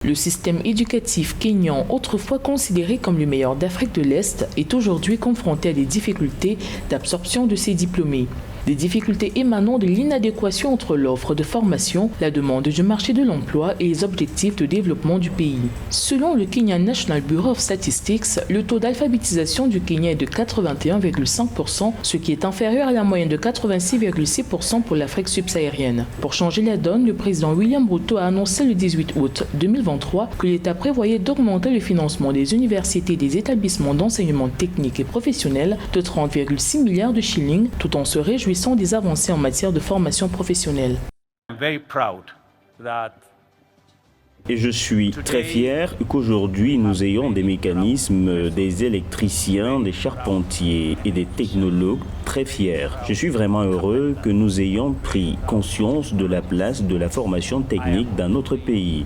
Le système éducatif kényan, autrefois considéré comme le meilleur d'Afrique de l'Est, est aujourd'hui confronté à des difficultés d'absorption de ses diplômés. Des difficultés émanant de l'inadéquation entre l'offre de formation, la demande du marché de l'emploi et les objectifs de développement du pays. Selon le Kenya National Bureau of Statistics, le taux d'alphabétisation du Kenya est de 81,5%, ce qui est inférieur à la moyenne de 86,6% pour l'Afrique subsaharienne. Pour changer la donne, le président William Ruto a annoncé le 18 août 2023 que l'État prévoyait d'augmenter le financement des universités et des établissements d'enseignement technique et professionnel de 30,6 milliards de shillings, tout en se réjouissant des avancées en matière de formation professionnelle. Et je suis très fier qu'aujourd'hui nous ayons des mécanismes, des électriciens, des charpentiers et des technologues très fiers. Je suis vraiment heureux que nous ayons pris conscience de la place de la formation technique dans notre pays.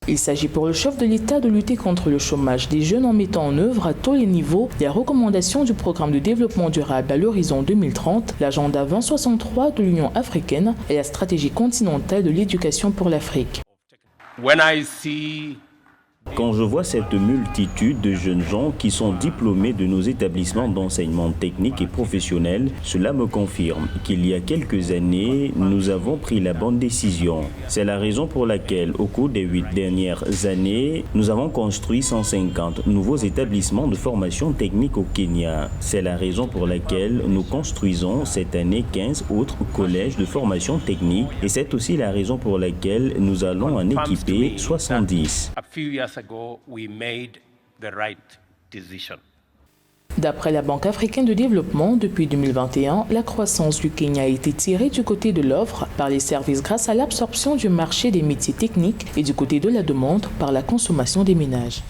Il s'agit pour le chef de l'État de lutter contre le chômage des jeunes en mettant en œuvre à tous les niveaux les recommandations du programme de développement durable à l'horizon 2030, l'agenda 2063 de l'Union africaine et la stratégie continentale de l'éducation pour l'Afrique. Quand je vois cette multitude de jeunes gens qui sont diplômés de nos établissements d'enseignement technique et professionnel, cela me confirme qu'il y a quelques années, nous avons pris la bonne décision. C'est la raison pour laquelle, au cours des 8 dernières années, nous avons construit 150 nouveaux établissements de formation technique au Kenya. C'est la raison pour laquelle nous construisons cette année 15 autres collèges de formation technique et c'est aussi la raison pour laquelle nous allons en équiper 70. D'après la Banque africaine de développement, depuis 2021, la croissance du Kenya a été tirée du côté de l'offre par les services grâce à l'absorption du marché des métiers techniques et du côté de la demande par la consommation des ménages.